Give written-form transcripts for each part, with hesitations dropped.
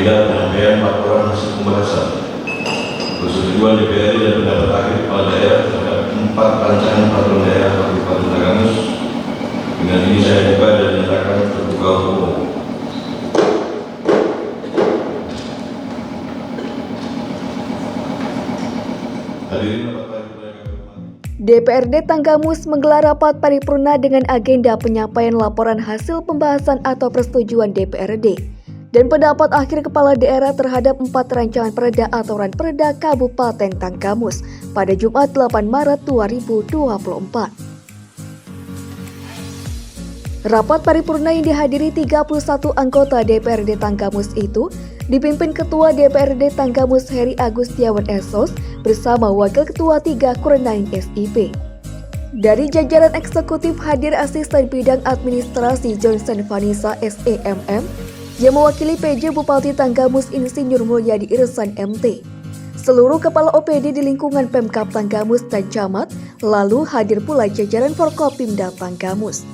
agenda penyampaian laporan hasil pembahasan persetujuan DPRD dan pendapat akhir kepala daerah terhadap 4 rancangan peraturan daerah Kabupaten Tanggamus. Dengan ini saya buka dan menyatakan terbuka umum. Hadirin rapat paripurna yang kami hormati. DPRD Tanggamus menggelar rapat paripurna dengan agenda penyampaian laporan hasil pembahasan atau persetujuan DPRD dan pendapat akhir kepala daerah terhadap 4 rancangan perda atau ranperda Kabupaten Tanggamus pada Jumat 8 Maret 2024. Rapat paripurna yang dihadiri 31 anggota DPRD Tanggamus itu dipimpin Ketua DPRD Tanggamus Heri Agustiawan Esos bersama Wakil Ketua 3 Kurnain SIP. Dari jajaran eksekutif hadir Asisten Bidang Administrasi Johnson Vanessa SEMM yang mewakili PJ Bupati Tanggamus Insinyur Mulyadi Irsan MT. Seluruh kepala OPD di lingkungan Pemkab Tanggamus dan Camat, lalu hadir pula jajaran Forkopimda Tanggamus.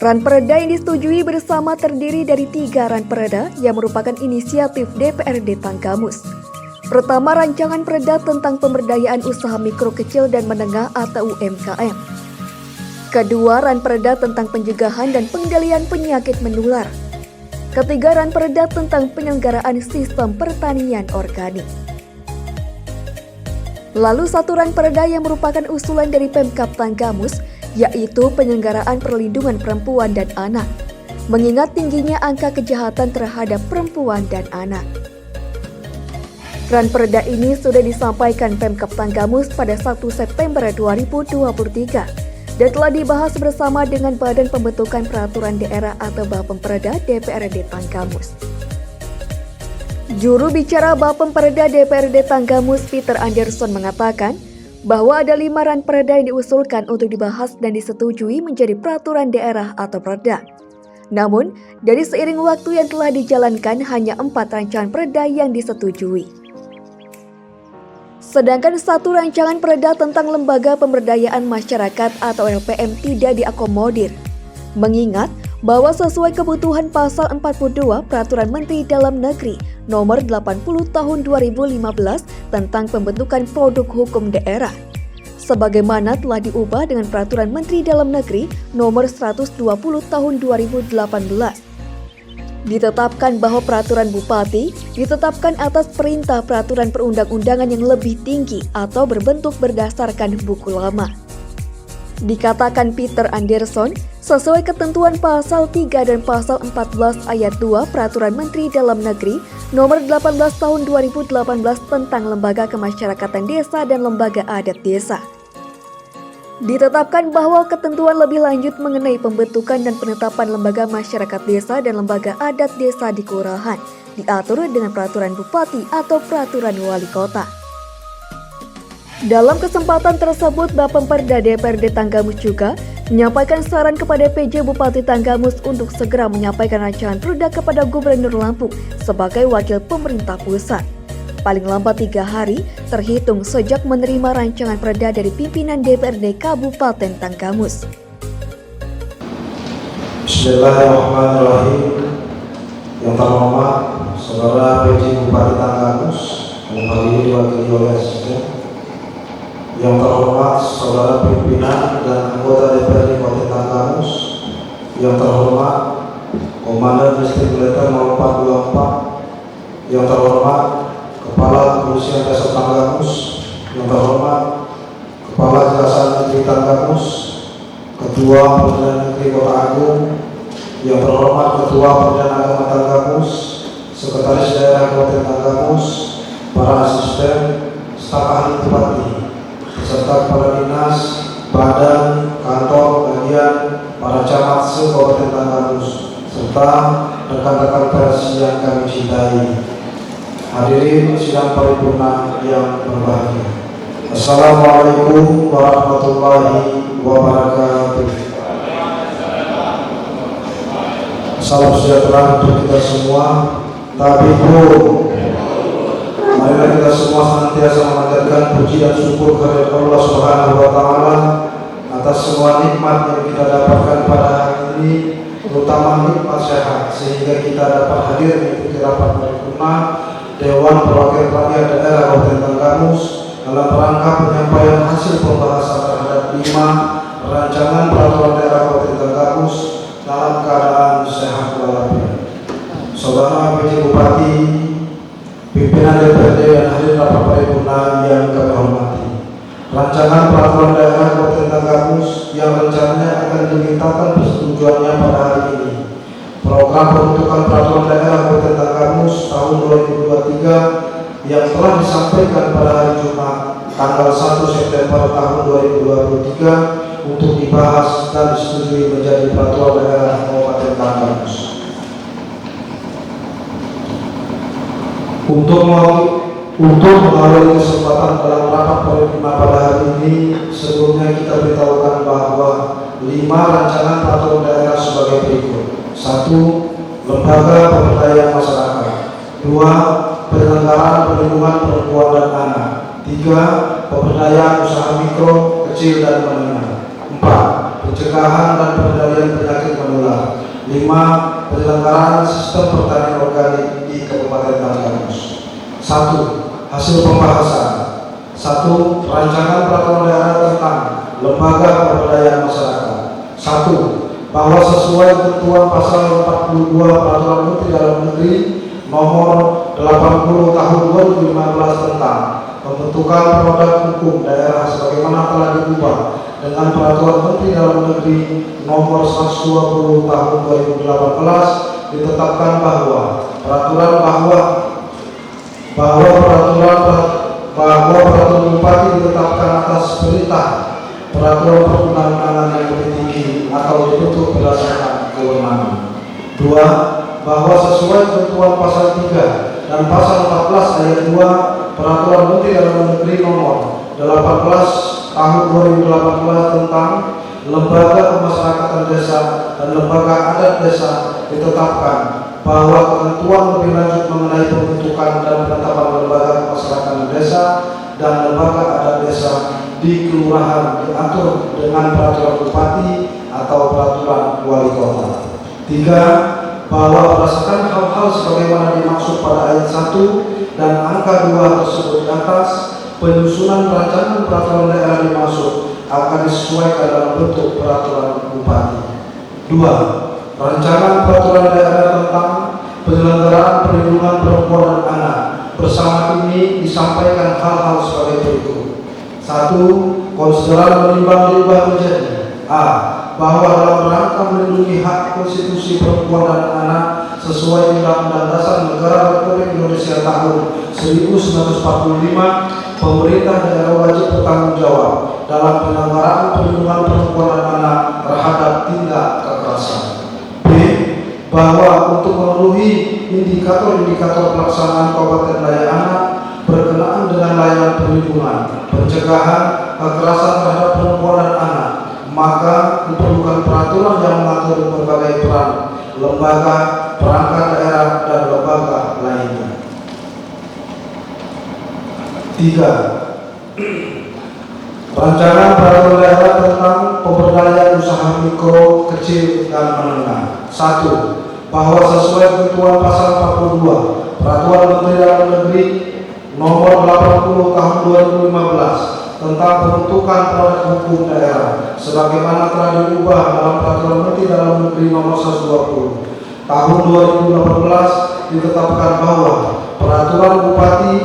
Ranperda yang disetujui bersama terdiri dari 3 ranperda yang merupakan inisiatif DPRD Tanggamus. Pertama, rancangan perda tentang pemberdayaan usaha mikro kecil dan menengah atau UMKM. Kedua, ranperda tentang pencegahan dan pengendalian penyakit menular. Ketiga, ranperda tentang penyelenggaraan sistem pertanian organik. Lalu satu ranperda yang merupakan usulan dari Pemkab Tanggamus, yaitu penyelenggaraan perlindungan perempuan dan anak, mengingat tingginya angka kejahatan terhadap perempuan dan anak. Ranperda ini sudah disampaikan Pemkab Tanggamus pada 1 September 2023 dan telah dibahas bersama dengan Badan Pembentukan Peraturan Daerah atau Bapemperda DPRD Tanggamus. Juru bicara Bapemperda DPRD Tanggamus Peter Anderson mengatakan bahwa ada 5 ranperda yang diusulkan untuk dibahas dan disetujui menjadi peraturan daerah atau perda. Namun, dari seiring waktu yang telah dijalankan hanya 4 rancangan perda yang disetujui. Sedangkan 1 rancangan perda tentang Lembaga Pemberdayaan Masyarakat atau LPM tidak diakomodir. Mengingat bahwa sesuai kebutuhan pasal 42 Peraturan Menteri Dalam Negeri Nomor 80 Tahun 2015 tentang pembentukan produk hukum daerah, sebagaimana telah diubah dengan Peraturan Menteri Dalam Negeri Nomor 120 Tahun 2018. Ditetapkan bahwa peraturan bupati ditetapkan atas perintah peraturan perundang-undangan yang lebih tinggi atau berbentuk berdasarkan buku lama. Dikatakan Peter Anderson, sesuai ketentuan pasal 3 dan pasal 14 ayat 2 Peraturan Menteri Dalam Negeri Nomor 18 Tahun 2018 tentang Lembaga Kemasyarakatan Desa dan Lembaga Adat Desa. Ditetapkan bahwa ketentuan lebih lanjut mengenai pembentukan dan penetapan lembaga masyarakat desa dan lembaga adat desa di kelurahan diatur dengan peraturan bupati atau peraturan wali kota. Dalam kesempatan tersebut, Bapemperda DPRD Tanggamus juga menyampaikan saran kepada PJ Bupati Tanggamus untuk segera menyampaikan rancangan perda kepada Gubernur Lampung sebagai wakil pemerintah pusat. Paling lambat 3 hari terhitung sejak menerima rancangan perda dari pimpinan DPRD Kabupaten Tanggamus. Bismillahirrahmanirrahim. Yang terhormat Saudara PJ Bupati Tanggamus yang kali ini diwakili oleh asisten. Yang terhormat Saudara pimpinan dan anggota DPRD Kabupaten Tanggamus. Yang terhormat Komandan Distrik Militer 0424. Yang terhormat Kepala Kepolisian Desa Tanggamus, yang terhormat Kepala Kejaksaan Negeri Tanggamus, Ketua Pengadilan Negeri Kota Agung, yang terhormat Ketua Pengadilan Agama Tanggamus, Sekretaris Daerah Kabupaten Tanggamus, para asisten, staf ahli bupati, beserta kepala dinas, badan, kantor, bagian, para camat se-Kabupaten Tanggamus, serta rekan-rekan pers yang kami cintai. Hadirin sidang paripurna yang berbahagia. Assalamualaikum warahmatullahi wabarakatuh. Salam sejahtera untuk kita semua. Tabibu. Marilah kita semua senantiasa memanjatkan puji dan syukur kepada Allah Subhanahu wa taala atas semua nikmat yang kita dapatkan pada hari ini, terutama nikmat sehat, sehingga kita kita dapat hadir mengikuti rapat paripurna Dewan Perwakilan Rakyat Daerah Kabupaten Tanggamus dalam rangka penyampaian hasil pembahasan terhadap 5 rancangan peraturan daerah Kabupaten Tanggamus dalam keadaan sehat walafiat. Saudara PJ Bupati, pimpinan DPRD dan hadirin rapat paripurna yang kami hormati. Rancangan peraturan daerah Kabupaten Tanggamus yang rencananya akan dimintakan persetujuannya pada hari ini. Program pembentukan peraturan daerah Kabupaten Tanggamus tahun 2023 yang telah disampaikan pada hari Jumat tanggal 1 September tahun 2023 untuk dibahas dan disetujui menjadi peraturan daerah Kabupaten Tanggamus. Untuk mengawali kesempatan dalam rapat paripurna pada hari ini, sebelumnya kita beritahukan bahwa 5 rancangan peraturan daerah sebagai berikut. 1. Lembaga Pemberdayaan Masyarakat. 2. Penyelenggaraan perlindungan perempuan dan anak. 3. Pemberdayaan usaha mikro, kecil dan menengah. 4. Pencegahan dan pengendalian penyakit menular. 5. Penyelenggaraan sistem pertanian organik di Kabupaten Tanggamus. 1. Hasil pembahasan. 1. Rancangan peraturan daerah tentang Lembaga Pemberdayaan Masyarakat. 1. Bahwa sesuai ketentuan pasal 42 Peraturan Menteri Dalam Negeri nomor 80 tahun 2015 tentang pembentukan produk hukum daerah sebagaimana telah diubah dengan Peraturan Menteri Dalam Negeri nomor 120 tahun 2018 ditetapkan bahwa peraturan bupati ditetapkan atas perintah peraturan perundang-undangan yang lebih tinggi atau dibentuk berdasarkan kewenangan. 2. Bahwa sesuai ketentuan pasal 3 dan pasal 14 ayat 2 Peraturan Menteri Dalam Negeri nomor 18 tahun 2018 tentang Lembaga Pemasyarakatan Desa dan Lembaga Adat Desa ditetapkan bahwa ketentuan lebih lanjut mengenai pembentukan dan penetapan lembaga pemasyarakatan desa dan lembaga adat desa di kelurahan diatur dengan peraturan bupati atau peraturan wali kota. 3. Bahwa berdasarkan hal-hal sebagaimana dimaksud pada ayat 1 dan angka 2 tersebut di atas, penyusunan rancangan peraturan daerah dimaksud akan disesuaikan dalam bentuk peraturan bupati. 2. Rancangan peraturan daerah tentang penyelenggaraan perlindungan perempuan dan anak bersama ini disampaikan hal-hal sebagai berikut. 1. Konsideran menimbang diubah menjadi A. Bahwa dalam rangka melindungi hak konstitusi perempuan dan anak sesuai Undang-Undang Dasar Negara Republik Indonesia tahun 1945, pemerintah daerah wajib bertanggung jawab dalam penyelenggaraan perlindungan perempuan dan anak terhadap tindak kekerasan. B. Bahwa untuk memenuhi indikator-indikator pelaksanaan Kabupaten Daya Anak berkenaan dengan layanan perlindungan, pencegahan kekerasan terhadap perempuan dan anak, maka diperlukan peraturan yang mengatur berbagai peran lembaga, perangkat daerah dan lembaga lainnya. 3. Rancangan peraturan daerah tentang pemberdayaan usaha mikro, kecil dan menengah. 1. Bahwa sesuai ketentuan pasal 42 Peraturan Menteri Dalam Negeri nomor 80 tahun 2015 tentang pembentukan produk hukum daerah sebagaimana telah diubah dalam Peraturan Menteri Dalam Negeri nomor 120 tahun 2018 ditetapkan bahwa peraturan bupati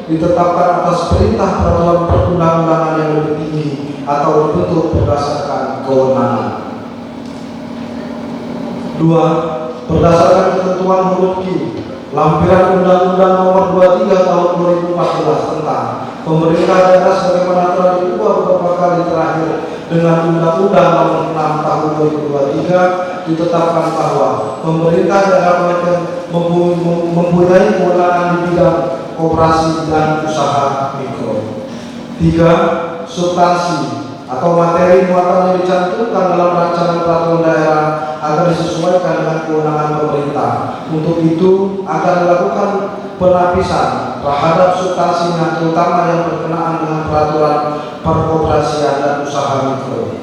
ditetapkan atas perintah peraturan perundang-undangan yang lebih tinggi atau dibentuk berdasarkan kewenangan. 2. Berdasarkan ketentuan huruf Q lampiran Undang-Undang nomor 23 tahun 2014 tentang pemerintah daerah sebagaimana telah diubah beberapa kali terakhir dengan Undang-Undang nomor 6 tahun 2023 ditetapkan bahwa pemerintah daerah mempunyai kewenangan di bidang koperasi dan usaha mikro. 3. Substansi atau materi muatan yang dicantumkan dalam rancangan peraturan daerah akan disesuaikan dengan kewenangan pemerintah. Untuk itu akan dilakukan penapisan terhadap substansinya terutama yang berkenaan dengan peraturan perkoperasian dan usaha mikro.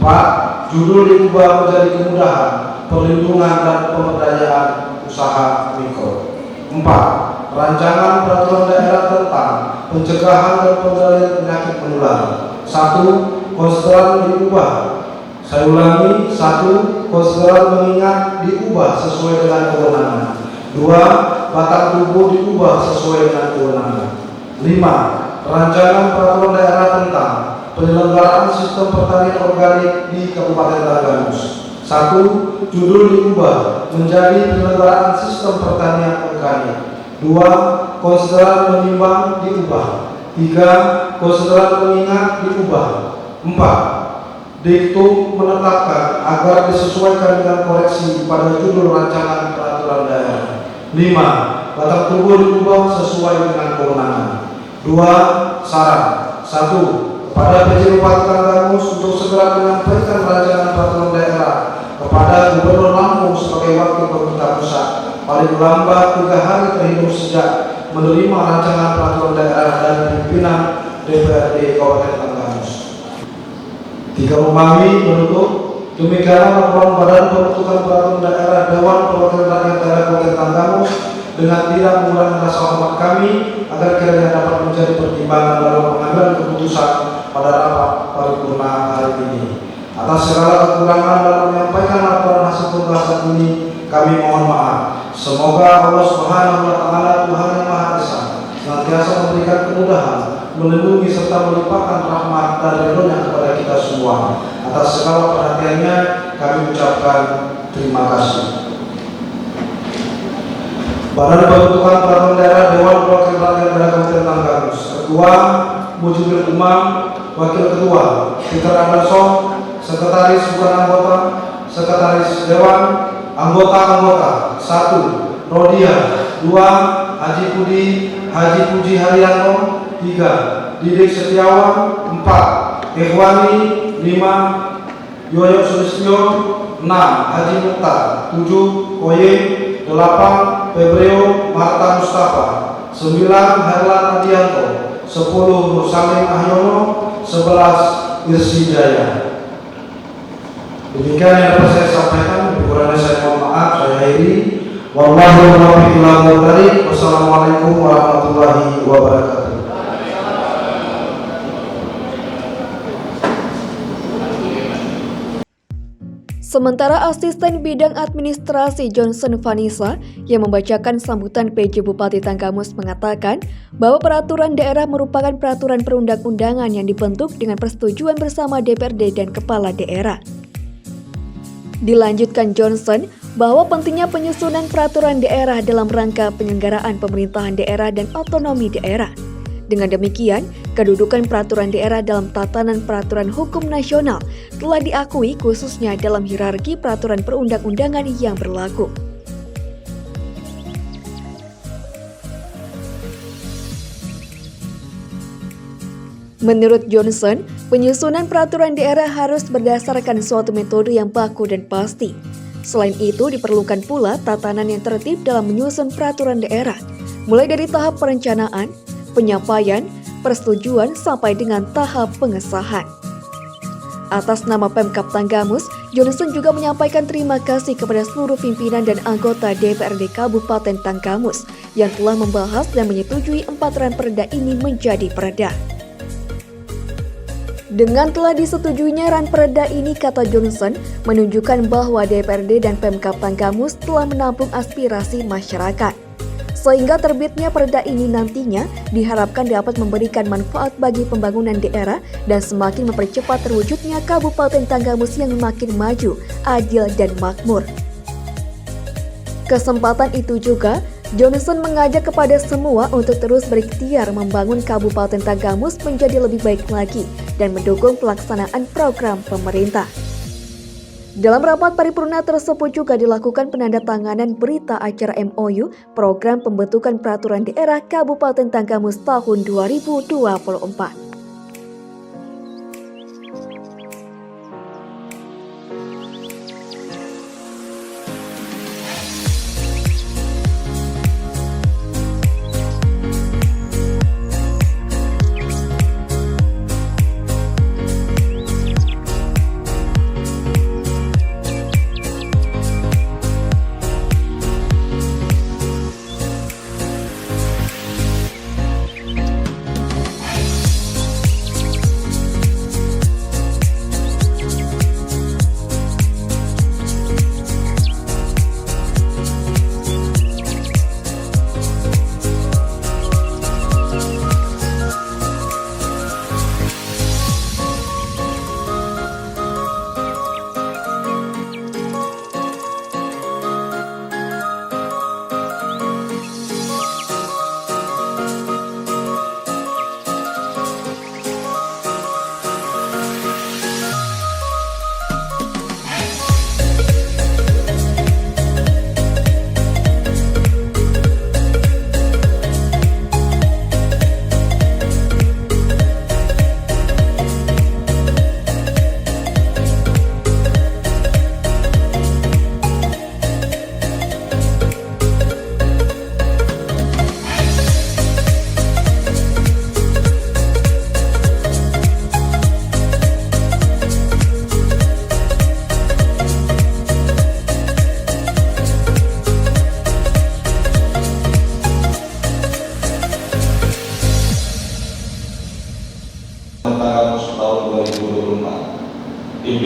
4. Judul diubah menjadi kemudahan, perlindungan dan pemberdayaan usaha mikro. 4. Rancangan peraturan daerah tentang pencegahan dan pengendalian penyakit menular. 1. Konsideran diubah. Saya ulangi, 1. Konsideran mengingat diubah sesuai dengan kewenangan. 2. Batang tubuh diubah sesuai dengan kewenangan. 5. Rancangan peraturan daerah tentang penyelenggaraan sistem pertanian organik di Kabupaten Tanggamus. 1. Judul diubah menjadi penyelenggaraan sistem pertanian organik. 2. Konsideran menimbang diubah. 3. Konsideran mengingat diubah. 4. Diktum menetapkan agar disesuaikan dengan koreksi pada judul rancangan peraturan daerah. 5. Batang tubuh diubah sesuai dengan kewenangan. 2. Saran. 1. Kepada PJ Bupati Tanggamus untuk segera menyampaikan rancangan peraturan daerah kepada Gubernur Lampung sebagai wakil pemerintah pusat paling lambat 3 hari terhitung sejak menerima rancangan peraturan daerah dari pimpinan DPRD Kabupaten Tanggamus. 3. Memahami menutup. Demikianlah laporan Badan Pembentukan Peraturan Daerah Dewan Perwakilan Rakyat Daerah Kabupaten Tanggamus dengan tidak mengurangi rasa hormat kami agar kiranya dapat menjadi pertimbangan dalam pengambilan keputusan pada rapat paripurna hari ini. Atas segala kekurangan dalam menyampaikan laporan hasil pembahasan ini, kami mohon maaf. Semoga Allah Subhanahu wa Ta'ala, Tuhan yang Maha Esa, senantiasa memberikan kemudahan, melindungi serta melimpahkan rahmat dan ridho-Nya kepada kita semua. Atas segala perhatiannya, kami ucapkan terima kasih. Badan Pembentukan Peraturan Daerah Dewan Perwakilan Rakyat Daerah Kabupaten Tanggamus. Ketua Mujibur Umam, Wakil Ketua Peter Anderson, Sekretaris bukan anggota, Sekretaris Dewan, Anggota-anggota. 1. Rodia. 2. Haji Puji Haryanto. 3. Didik Setiawan. 4. Ikhwani. 5. Yoyo Sulistyo. 6. Haji Mukhtar. 7. Koye. 8. Febreo Marta Mustafa. 9. Herlan Adianto. 10. Nur Salim Ahyono. 11. Irsi Jaya. Demikian yang dapat saya sampaikan. Lebih kurangnya saya mohon maaf. Saya akhiri. Wallahu muwaffiq ila aqwamit. Wassalamualaikum warahmatullahi wabarakatuh. Sementara Asisten Bidang Administrasi Johnson Vanessa yang membacakan sambutan PJ Bupati Tanggamus mengatakan bahwa peraturan daerah merupakan peraturan perundang-undangan yang dibentuk dengan persetujuan bersama DPRD dan Kepala Daerah. Dilanjutkan Johnson bahwa pentingnya penyusunan peraturan daerah dalam rangka penyelenggaraan pemerintahan daerah dan otonomi daerah. Dengan demikian, kedudukan peraturan daerah dalam tatanan peraturan hukum nasional telah diakui khususnya dalam hierarki peraturan perundang-undangan yang berlaku. Menurut Johnson, penyusunan peraturan daerah harus berdasarkan suatu metode yang baku dan pasti. Selain itu, diperlukan pula tatanan yang tertib dalam menyusun peraturan daerah, mulai dari tahap perencanaan, penyampaian, persetujuan sampai dengan tahap pengesahan. Atas nama Pemkab Tanggamus, Johnson juga menyampaikan terima kasih kepada seluruh pimpinan dan anggota DPRD Kabupaten Tanggamus yang telah membahas dan menyetujui 4 ranperda ini menjadi perda. Dengan telah disetujuinya ranperda ini, kata Johnson, menunjukkan bahwa DPRD dan Pemkab Tanggamus telah menampung aspirasi masyarakat. Sehingga terbitnya perda ini nantinya diharapkan dapat memberikan manfaat bagi pembangunan daerah dan semakin mempercepat terwujudnya Kabupaten Tanggamus yang makin maju, adil dan makmur. Kesempatan itu juga, Johnson mengajak kepada semua untuk terus berikhtiar membangun Kabupaten Tanggamus menjadi lebih baik lagi dan mendukung pelaksanaan program pemerintah. Dalam rapat paripurna tersebut juga dilakukan penandatanganan berita acara MOU Program Pembentukan Peraturan Daerah Kabupaten Tanggamus tahun 2024.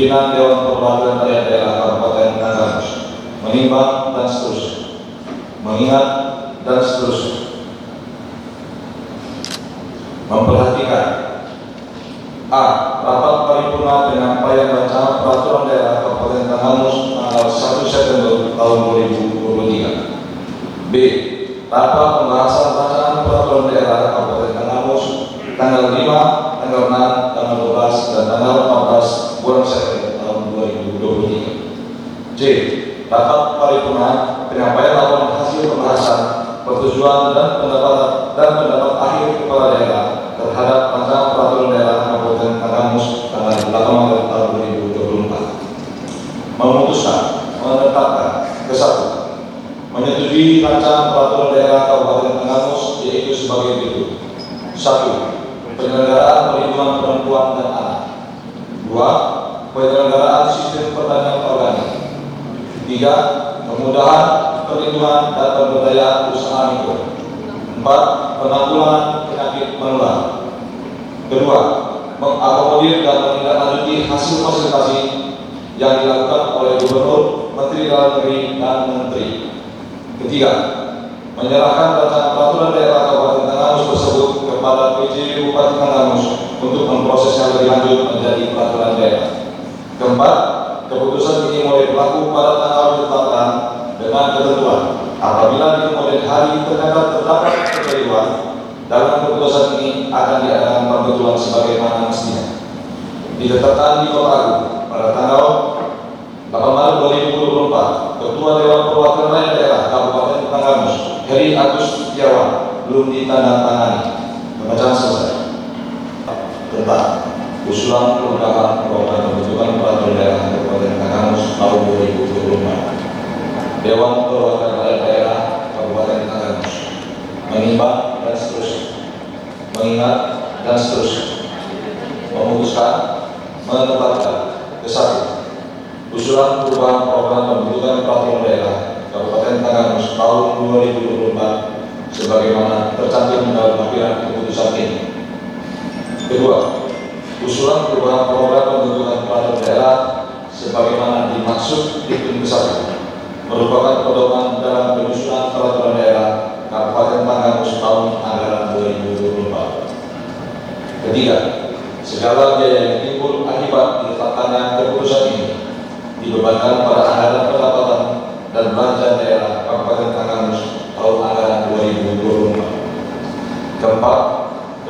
pimpinan Dewan Perwakilan Rakyat Daerah Kabupaten Tanggamus menimbang dan seterusnya, mengingat dan seterusnya, memperhatikan a. Rapat paripurna dengan penyampaian rancangan peraturan daerah Kabupaten Tanggamus tanggal 1 September tahun 2023. b. Rapat pembahasan rancangan peraturan daerah Kabupaten Tanggamus tanggal 5, tanggal 6, tanggal 12, dan tanggal 14 bulan September tahun 2023. C. Rapat paripurna penyampaian laporan hasil pembahasan persetujuan dan pendapat akhir kepala daerah terhadap rancangan peraturan daerah Kabupaten Tanggamus tanggal 8 Maret tahun 2024. Memutuskan menetapkan ke-1 menyetujui rancangan peraturan daerah Kabupaten Tanggamus yaitu sebagai berikut. 1. Penyelenggaraan perlindungan perempuan dan anak. 2. Penyelenggaraan sistem pertanian organik. 3. Kemudahan perlindungan dan pemberdayaan usaha mikro. 4. Penanggulangan penyakit menular. Kedua, mengakomodir dan menindaklanjuti hasil konsultasi yang dilakukan oleh Gubernur, Menteri Dalam Negeri, dan Menteri. Ketiga, menyerahkan rancangan peraturan daerah Kabupaten Tanggamus tersebut kepada PJ Bupati Tanggamus untuk memprosesnya lebih lanjut menjadi peraturan daerah. Keempat, keputusan ini mulai berlaku pada tanggal ditetapkan dengan ketentuan apabila di kemudian hari ternyata terdapat kekeliruan dalam keputusan ini akan diadakan pembetulan sebagaimana mestinya. Ditetapkan di Kota Agung pada tanggal 8 Maret 2024, Ketua Dewan Perwakilan Rakyat Daerah Kabupaten Tanggamus Heri Agus Setiawan belum ditandatangani. Pembacaan selesai. Tentang usulan perubahan pembentukan peraturan daerah Kabupaten Tanggamus tahun 2024. Dewan Perwakilan Rakyat Daerah Kabupaten Tanggamus menimbang dan seterusnya, mengingat dan seterusnya, memutuskan menetapkan ke-1 usulan perubahan program pembentukan peraturan daerah Kabupaten Tanggamus tahun 2024 sebagaimana tercantum dalam lampiran keputusan ini. Kedua, usulan perubahan program pembentukan peraturan daerah sebagaimana dimaksud di poin ke-1 merupakan pedoman dalam penyusunan peraturan daerah Kabupaten Tanggamus tahun anggaran 2024. Ketiga, segala biaya yang timbul akibat ditetapkannya keputusan ini dibebankan pada anggaran pendapatan dan belanja daerah Kabupaten Tanggamus tahun anggaran 2024. Keempat,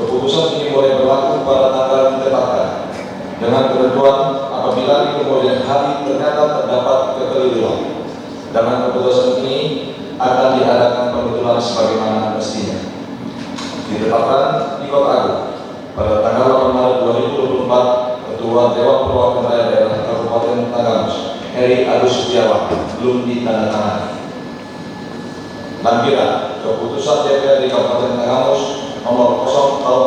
keputusan ini mulai berlaku pada tanggal ditetapkan dengan ketentuan apabila di kemudian hari ternyata terdapat kekeliruan. Dengan keputusan ini akan diadakan pembetulan sebagaimana mestinya. Ditetapkan di Kota Agung pada tanggal 8 Maret 2024, Ketua Dewan Perwakilan Rakyat Daerah Kabupaten Tanggamus Heri Agus Setiawan belum ditandatangani. Lampiran keputusan DPRD Kabupaten Tanggamus nomor 0 tahun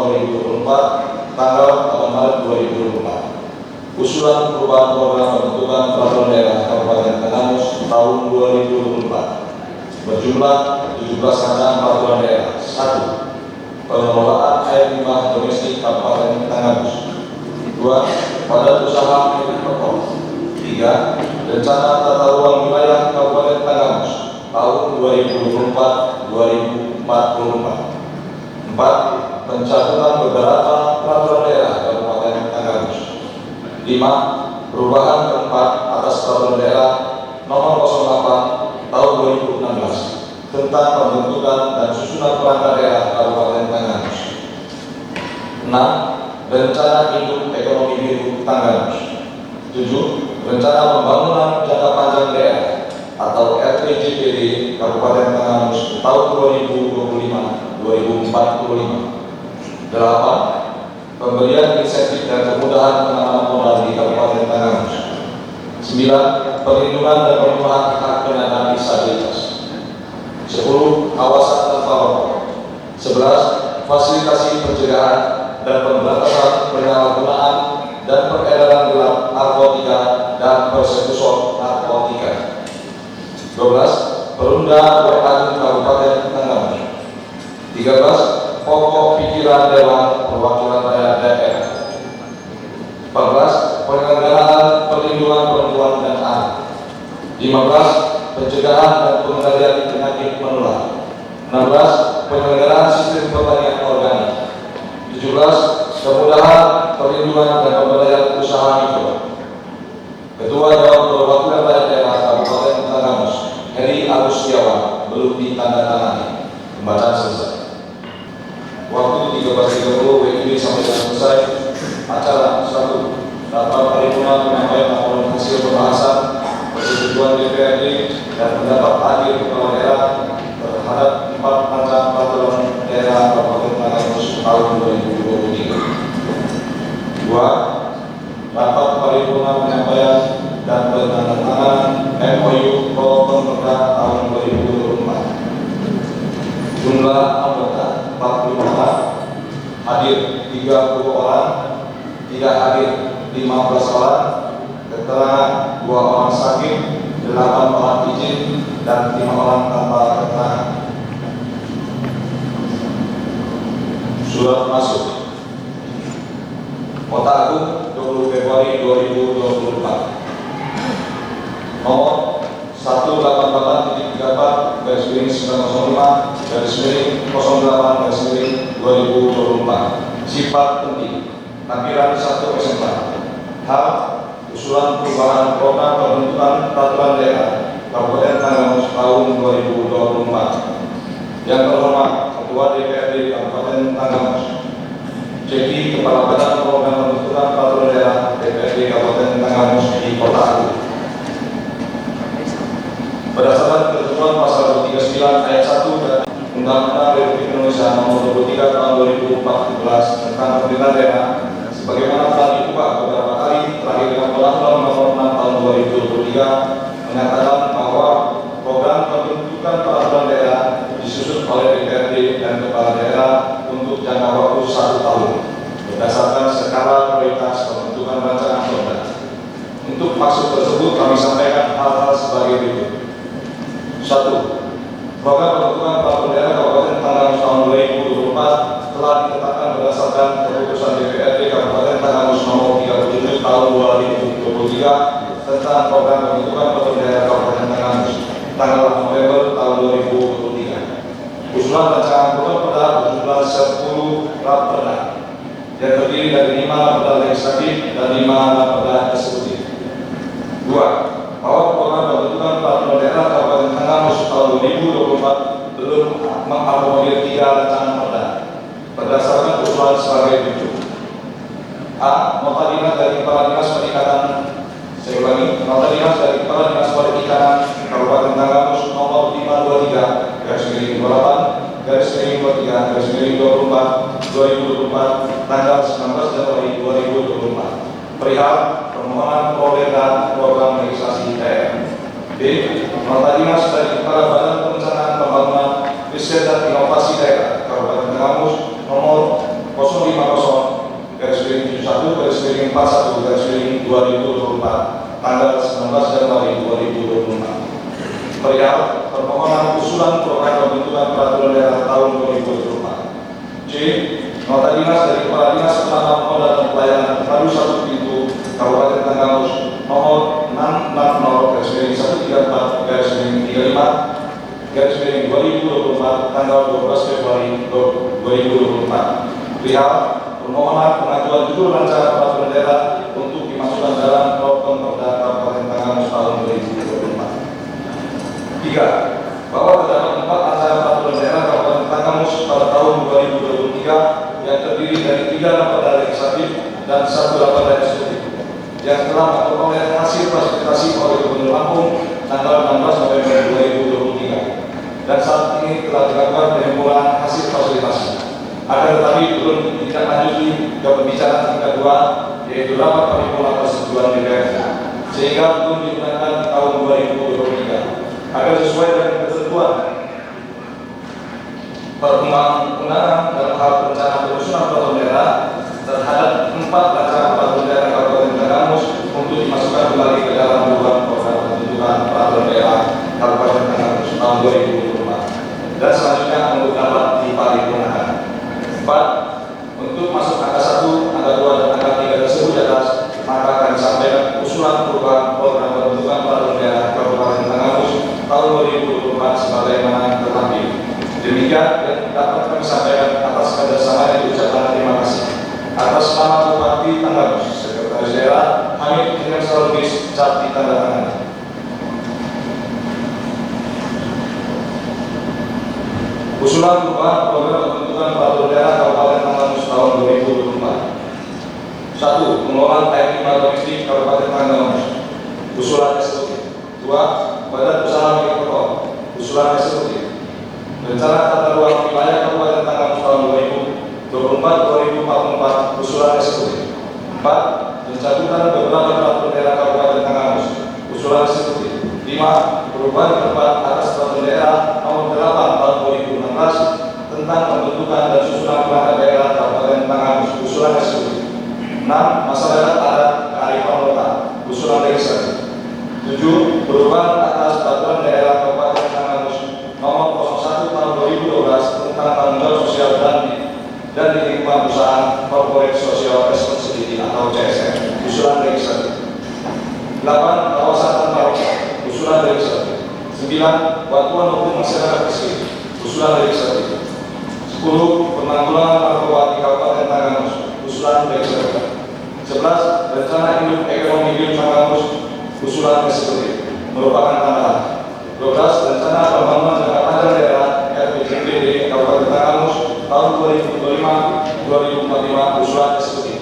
2024 tanggal 8 Maret 2024. Usulan perubahan program pembentukan peraturan daerah Kabupaten Tanggamus tahun 2024 berjumlah 17 rancangan peraturan daerah. 1. Pengelolaan air limbah domestik Kabupaten Tanggamus. 2. Badan usaha milik pokok. 3. Rencana tata ruang wilayah Kabupaten Tanggamus tahun 2024-2044. 4. Pencatutan beberapa peraturan daerah Kabupaten Tanggamus. 5. Perubahan keempat atas peraturan daerah nomor 08 tahun 2016 tentang pembentukan dan susunan perangkat daerah Kabupaten Tanggamus. 6. Rencana Induk Ekonomi Biru Tanggamus. 7. Rencana Pembangunan Jangka Panjang Daerah atau RPJPD Kabupaten Tanggamus tahun 2025-2045. 8. Pemberian insentif dan kemudahan penanaman modal di Kabupaten Tanggamus. 9. Perlindungan dan pemenuhan hak penyandang disabilitas. 10. Kawasan tanpa rokok. 11. Fasilitasi pencegahan dan pemberantasan penyalahgunaan dan peredaran gelap narkotika dan persekusi narkotika. 12. Perunda Agung Kabupaten Tanggamus. 13. Pokok pikiran Dewan Perwakilan Rakyat Daerah. 14. Penyelenggaraan 15. Pencegahan dan pengendalian penyakit menular. 16. Penyelenggaraan sistem pertanian organik. 17. Kemudahan perlindungan dan pemberdayaan usaha mikro. Ketua Dewan Perwakilan Rakyat Daerah Kabupaten Tanggamus Heri Agus Setiawan belum ditandatangani. Pembacaan selesai. Waktu 13.30 WIB sampai selesai. Acara 1. Rapat paripurna penyampaian laporan hasil pembahasan persetujuan DPRD dan pendapat akhir kepala daerah terhadap 4 rancangan peraturan daerah Kabupaten Tanggamus tahun 2023. 2. Rapat paripurna penyampaian dan penandatanganan MOU Properda tahun 2024. Jumlah anggota 45 orang, hadir 30 orang, tidak hadir 15 orang, keterangan 2 orang sakit, 8 orang izin, dan 5 orang tanpa keterangan. Surat masuk. Kota Agung 20 Februari 2024. Nomor 188-905-08-2024. Sifat penting. Tampilan 1 eksemplar. Hal usulan perubahan program pembentukan peraturan daerah Kabupaten Tanggamus tahun 2024. Yang terhormat Ketua DPRD Kabupaten Tanggamus, jadi Kepala Badan Program Pembentukan Peraturan Daerah DPRD Kabupaten Tanggamus di Kota Agung. Berdasarkan ketentuan pasal 39 ayat 1 dan Undang-Undang Republik Indonesia Nomor 23 Tahun 2014 tentang pemerintahan daerah, sebagaimana telah diubah beberapa kali, terakhir dengan Peraturan Nomor 6 Tahun 2023 menyatakan bahwa program pembentukan peraturan daerah disusun oleh DPRD dan Kepala Daerah untuk jangka waktu 1 tahun berdasarkan skala prioritas pembentukan rancangan program. Untuk maksud tersebut kami sampaikan hal-hal sebagai berikut. 1. Program pembentukan peraturan daerah Kabupaten Tanggamus tahun 2024 telah ditetapkan berdasarkan keputusan DPRD Kabupaten Tanggamus nomor 37 tahun 2023 tentang program pembentukan peraturan daerah Kabupaten Tanggamus tanggal November tahun 2023. Usulan rancangan program perda berjumlah 10 raperda yang terdiri dari 5 raperda legislatif dan 5 raperda eksekutif. 2. Bahwa program pembentukan peraturan daerah Kabupaten Tanggamus tahun 2024 belum mengakomodir 3 rancangan perda berdasarkan usulan sebagai berikut. A. Nota dinas dari Kepala Dinas Perikanan. Saya ulangi, nota dinas dari Kepala Dinas Perikanan Kabupaten Tanggamus nomor 523 /23/24 2024 tanggal 19 Januari 2024 perihal permohonan prolegnas program legislasi daerah. B. Nota dinas dari Kepala Badan Perencanaan Pembangunan Riset dan Inovasi Daerah Kabupaten Tanggamus nomor 051/41/41/2024 tanggal 19 Januari 2024 perihal permohonan usulan program pembentukan peraturan daerah tahun 2024. C. Nota dinas dari Kepala Dinas Penanaman Modal dan Pelayanan Baru 1 Pintu Kabupaten Tanggamus nomor 660/13/35/2024 tanggal 12 Februari 2024 perihal permohonan pengajuan judul rancangan peraturan daerah untuk dimasukkan dalam program perda Kabupaten Tanggamus tahun 2024. 3. Bahwa terdapat 4 rancangan peraturan daerah Kabupaten Tanggamus pada tahun 2023 yang terdiri dari 3 raperda legislatif dan 1 raperda eksekutif yang telah memperoleh hasil fasilitasi oleh Gubernur Lampung tanggal 16 November 2023 dan saat ini telah dilakukan penyempurnaan hasil fasilitasi. Akan tetapi belum ditindaklanjuti ke pembicaraan tingkat 2 yaitu rapat paripurna persetujuan DPR sehingga belum digunakan di tahun 2023 agar sesuai dengan ketentuan perundang-undangan dalam hal perencanaan penyusunan peraturan daerah terhadap 4 rancangan peraturan daerah Kabupaten Tanggamus untuk dimasukkan kembali ke dalam program pembentukan peraturan daerah Kabupaten Tanggamus tahun 2024 dan selanjutnya untuk dapat diparipurnakan. 4. Untuk masuk angka 1, angka 2, dan angka 3 tersebut di atas, maka akan disampaikan usulan perubahan program pembentukan peraturan daerah Kabupaten Demikian yang dapat kami sampaikan atas kerjasama yang diucapkan terima kasih. Atas nama Bupati Tanggamus, Sekretaris Daerah Hamid Hidayat Salubis, cap ditandatangani. Usulan perubahan program pembentukan peraturan daerah Kabupaten Tanggamus tahun 2024. 1. Pengelolaan air limbah domestik Kabupaten Tanggamus. Usulan eksekutif. 2. Badan Usaha Milik Pokok. Usulan eksekutif. Rencana tata ruang wilayah Kabupaten Tanggamus tahun 2024-2044. Usulan eksekutif. 4. Pencabutan beberapa peraturan daerah Kabupaten Tanggamus. Usulan eksekutif. 5. Perubahan tempat atas peraturan daerah nomor 8 tahun 2016 tentang pembentukan dan susunan perangkat daerah Kabupaten Tanggamus. Usulan eksekutif. 6. Masyarakat adat kearifan lokal. Usulan legislatif. 7. Perubahan atas peraturan daerah Kabupaten Tanggamus nomor 01 tahun 2012 tentang tanggung jawab sosial dan di lingkungan perusahaan Corporate Social Responsibility atau CSR. Usulan legislatif. 8. Kawasan tanpa rusak. Usulan legislatif. 9. Bantuan hukum masyarakat miskin. Usulan legislatif. 10. Penanggulangan narkoba di Kabupaten Tanggamus. Usulan legislatif. 11. Rencana induk ekonomi di Tanggamus. Usulan eksekutif merupakan tambahan. 12. Rencana pembangunan jangka panjang daerah RPJMD Kabupaten Tanggamus tahun 2025-2045. Usulan eksekutif.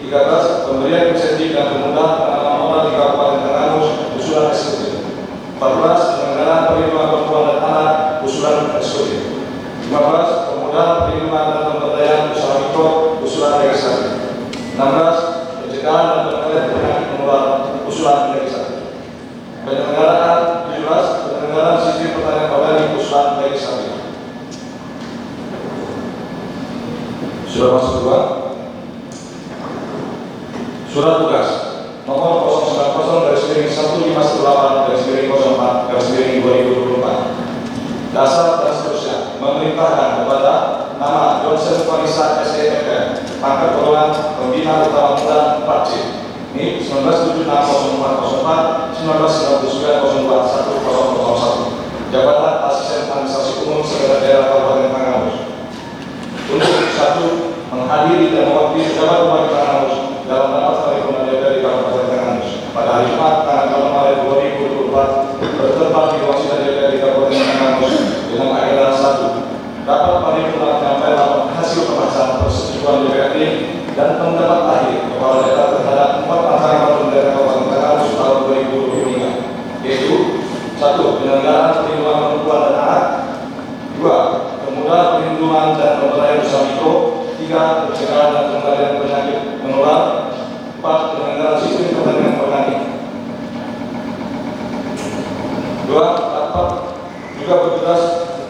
13. Pemberian insentif dan kemudahan penanaman modal di Kabupaten Tanggamus. Usulan eksekutif. 14. Penyelenggaraan perlindungan perempuan dan anak. Usulan eksekutif. 15. Pemudahan perlindungan dan pemberdayaan usaha mikro. Usulan legislatif. 16. Pencegahan dan pengendalian penyakit menular. Usulan legislatif. Penyelenggaraan 17. Penyelenggaraan sistem pertanian organik. Usulan legislatif. Sudah masuk dua. Surat tugas nomor 090-158-04-2024 dasar dan seterusnya memerintahkan kepada nama Johnson Vanessa SEFM pangkat golongan pembina utama muda 4C ini 1976-04-04 1999-02-1001 jabatan asisten administrasi umum Sekretariat Daerah Kabupaten Tanggamus untuk 1. Menghadiri dan mewakili pejabat Bupati Tanggamus dalam rapat paripurna DPRD Kabupaten Tanggamus pada hari Jumat tanggal 6 Maret 2024 bertempat di ruang sidang DPRD Kabupaten Tanggamus dengan agenda 1. Rapat paripurna menyampaikan laporan hasil pembahasan persetujuan DPRD dan pendapat akhir kepala daerah terhadap 4 rancangan peraturan daerah Kabupaten Tanggamus tahun 2023 yaitu 1. Penyelenggaraan perlindungan perempuan dan anak. 2. Kemudahan perlindungan dan pemberdayaan usaha mikro. 3. Pencegahan dan pengendalian penyakit menular. 4. Penyelenggaraan sistem pertanian organik. 2. Rapat juga bertugas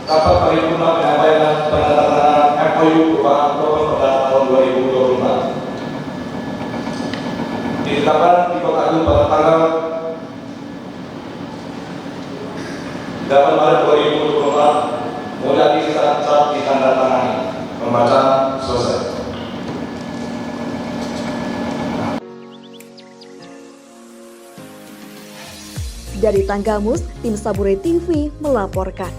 rapat paripurna penyampaian dan penandatanganan MOU perubahan program perda tahun 2024. Ditetapkan di Kota Agung pada tanggal 8 Maret 2024 mulai saat ditandatangani. Pembacaan selesai. Dari Tanggamus, tim Sabure TV melaporkan.